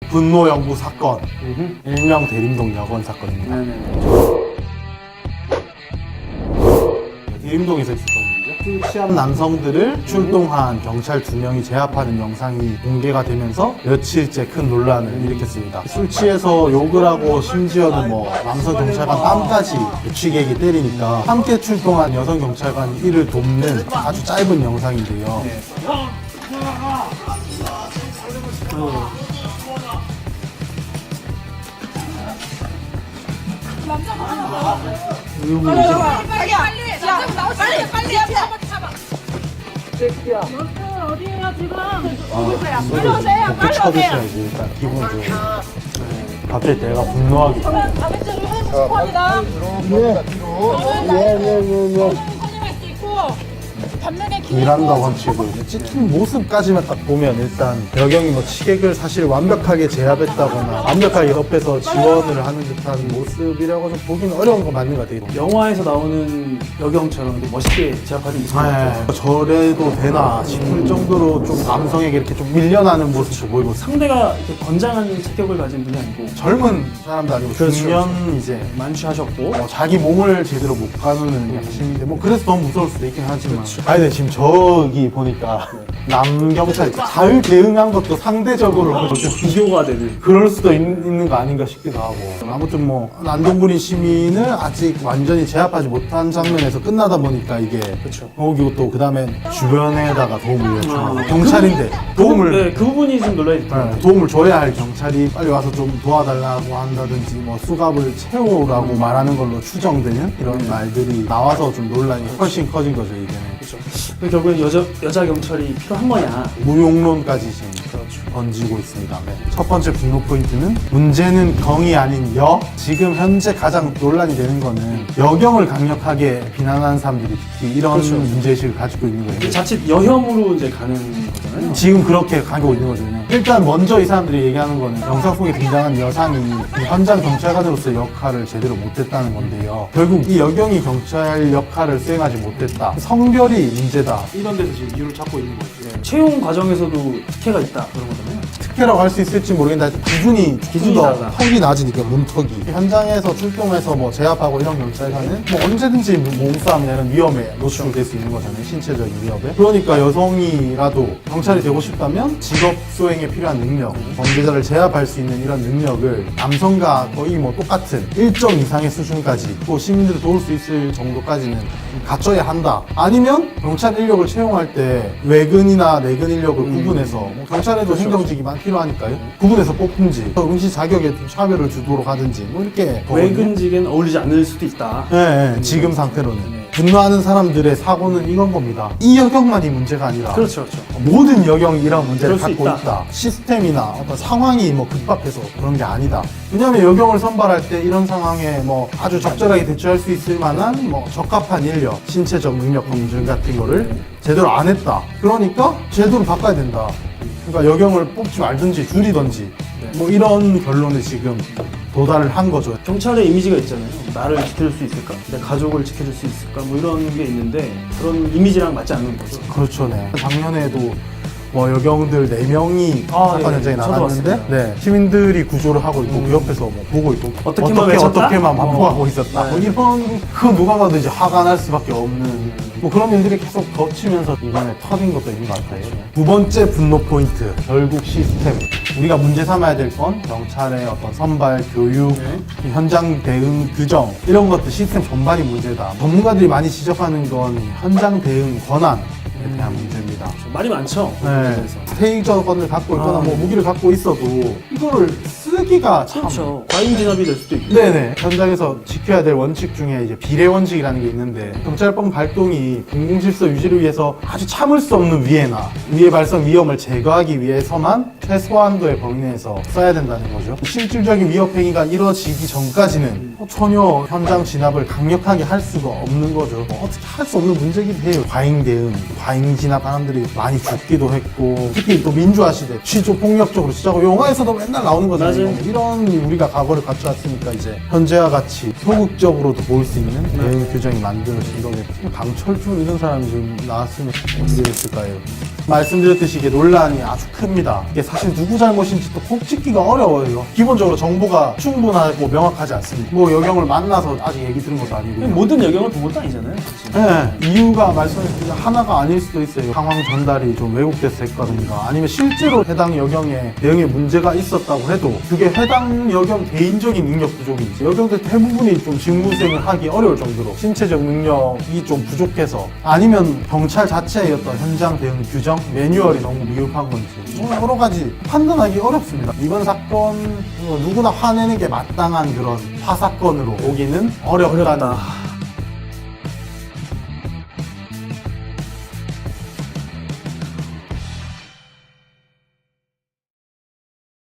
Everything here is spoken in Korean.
분노 연구 사건, 일명 대림동 여건 사건입니다. 대림동에서 있었던 일이죠. 술 취한 남성들을 출동한 경찰 2명이 제압하는 영상이 공개가 되면서 며칠째 큰 논란을 일으켰습니다. 술 취해서 욕을 하고 심지어는 뭐 남성 경찰관 뺨까지 취객이 때리니까 함께 출동한 여성 경찰관이 이를 돕는 아주 짧은 영상인데요. 어디에요 지금? 빨리 오세요. 빨리 쳐주셔야지 일단 기분 좋고. 갑자기 내가 분노하기. 가맹점을 해보고 싶어합니다. 컨닝할 수 있고 반면에 일한다 원칙을 찍힌 모습까지만 딱 보면 일단 여경이 뭐 취객을 사실 완벽하게 제압했다거나 완벽하게 옆에서 지원을 하는 듯한 모습이라고 좀 보기는 어려운 거 맞는 것 같아요. 영화에서 나오는 여경처럼 멋있게 제압하는 게 있어요. 저래도 되나 싶을 정도로 좀 남성에게 이렇게 좀 밀려나는 모습도 보이고 상대가 이렇게 건장한 체격을 가진 분이 아니고 젊은 사람도 아니고 중년 이제 만취하셨고 자기 몸을 제대로 못 가누는 양심인데 뭐 그래서 더 무서울 수도 있긴 하지만 아니 근데 지금 저기 보니까 남경찰이 잘 대응한 것도 상대적으로 좀 비교가 되는 그럴 수도 있는 거 아닌가 싶기도 하고 아무튼 뭐 안동구리 시민을 아직 완전히 제압하지 못한 장면에서 끝나다 보니까 이게 그렇죠. 그리고 또 그 다음에 주변에다가 도움을 요청하고 경찰인데 도움을 그 부분이 좀 논란이 있더라고요. 도움을 줘야 할 경찰이 빨리 와서 좀 도와달라고 한다든지 뭐 수갑을 채우라고 말하는 걸로 추정되는 이런 말들이 나와서 좀 논란이 훨씬 커진 거죠 이제는. 그렇죠. 결국엔 여자 경찰이 필요한 거냐. 무용론까지 지금 던지고 있습니다. 네. 첫 번째 분노 포인트는 문제는 경이 아닌 여. 지금 현재 가장 논란이 되는 거는 여경을 강력하게 비난하는 사람들이 특히 이런 그렇죠. 문제의식을 가지고 있는 거예요. 자칫 여혐으로 이제 가는 거잖아요. 지금 그렇게 가고 있는 거거든요. 일단 먼저 이 사람들이 얘기하는 거는 영상 속에 등장한 여상이 이 현장 경찰관으로서의 역할을 제대로 못했다는 건데요. 결국 이 여경이 경찰 역할을 수행하지 못했다. 성별이 문제다. 이런 데서 지금 이유를 찾고 있는 거죠. 채용 과정에서도 특혜가 있다 그런 거잖아요. 특혜라고 할 수 있을지 모르겠는데 하여튼 기준이 더 낮아. 턱이 낮으니까 문턱이 현장에서 출동해서 뭐 제압하고 이런 경찰관은 뭐 언제든지 몸싸움이나 이런 위험에 노출될 수 있는 거잖아요. 신체적인 위협에. 그러니까 여성이라도 경찰이 되고 싶다면 직업 수행에 필요한 능력, 범죄자를 제압할 수 있는 이런 능력을 남성과 거의 뭐 똑같은 일정 이상의 수준까지 또 시민들을 도울 수 있을 정도까지는 갖춰야 한다. 아니면 경찰 인력을 채용할 때 외근이나 내근 인력을 구분해서 뭐 경찰에도 행정직이 필요하니까요. 구분해서 뽑든지 응시 자격에 좀 차별을 주도록 하든지 뭐 이렇게 외근직엔 어울리지 않을 수도 있다. 네, 지금 상태로는 분노하는 사람들의 사고는 이건 겁니다. 이 여경만이 문제가 아니라 그렇죠, 그렇죠. 모든 여경이 이런 문제를 그럴 수 갖고 있다. 시스템이나 어떤 상황이 뭐 급박해서 그런 게 아니다. 왜냐하면 여경을 선발할 때 이런 상황에 뭐 아주 적절하게 대처할 수 있을 만한 뭐 적합한 인력, 신체적 능력 검증 같은 거를 제대로 안 했다. 그러니까 제도를 바꿔야 된다. 그러니까 여경을 뽑지 말든지 줄이든지 뭐 이런 결론에 지금 도달을 한 거죠. 경찰의 이미지가 있잖아요. 나를 지켜줄 수 있을까? 내 가족을 지켜줄 수 있을까? 뭐 이런 게 있는데 그런 이미지랑 맞지 않는 거죠. 그렇죠, 네. 작년에도 뭐 여경들 4명이 사건 현장에 저도 나갔는데 왔습니다. 시민들이 구조를 하고 있고 그 옆에서 뭐 보고 있고 어떻게만 외쳤다? 어떻게만 반복하고 있었다. 뭐 이런 그거 누가 봐도 이제 화가 날 수밖에 없는 뭐 그런 일들이 계속 겹치면서 이번에 터진 것도 있는 것 같아요. 두 번째 분노 포인트 결국 시스템. 우리가 문제 삼아야 될 건 경찰의 어떤 선발, 교육, 현장 대응 규정 이런 것들 시스템 전반이 문제다. 전문가들이 많이 지적하는 건 현장 대응 권한에 대한 문제입니다. 말이 많죠. 네. 테이저건을 갖고 있거나 뭐 무기를 갖고 있어도 이거를 쓰기가 참 그렇죠. 과잉 진압이 될 수도 있고. 네네. 현장에서 지켜야 될 원칙 중에 이제 비례 원칙이라는 게 있는데 경찰법 발동이 공공질서 유지를 위해서 아주 참을 수 없는 위해나 위해 발생 위험을 제거하기 위해서만 최소한도의 범위 내에서 써야 된다는 거죠. 실질적인 위협 행위가 이뤄지기 전까지는 전혀 현장 진압을 강력하게 할 수가 없는 거죠. 어떻게 할 수 없는 문제기도 해요. 과잉 대응, 과잉 진압 사람들이 많이 죽기도 했고 특히 또 민주화 시대 취조 폭력적으로 시작하고 영화에서도 맨날 나오는 거잖아요. 맞아요. 이런 우리가 과거를 갖춰왔으니까 이제 현재와 같이 소극적으로도 볼 수 있는 대응 규정이 만들어진 거겠죠. 강철중 이런 사람이 지금 나왔으면 어떻게 됐을까요? 말씀드렸듯이 이게 논란이 아주 큽니다. 이게 사실 누구 잘못인지 또 꼭 찍기가 어려워요. 기본적으로 정보가 충분하고 명확하지 않습니다. 뭐 여경을 만나서 아직 얘기 들은 것도 아니고. 모든 여경을 본 것도 아니잖아요. 그치? 네, 이유가 말씀하신 하나가 아닐 수도 있어요. 상황 전달이 좀 왜곡돼서 했거든가 아니면 실제로 해당 여경의 내용에 문제가 있었다고 해도 그게 해당 여경 개인적인 능력 부족인지 여경들 대부분이 좀 직무수행을 하기 어려울 정도로 신체적 능력이 좀 부족해서 아니면 경찰 자체의 어떤 현장 대응 규정, 매뉴얼이 너무 미흡한 건지 뭐 여러 가지 판단하기 어렵습니다. 이번 사건 누구나 화내는 게 마땅한 그런 화사건으로 보기는 어렵다는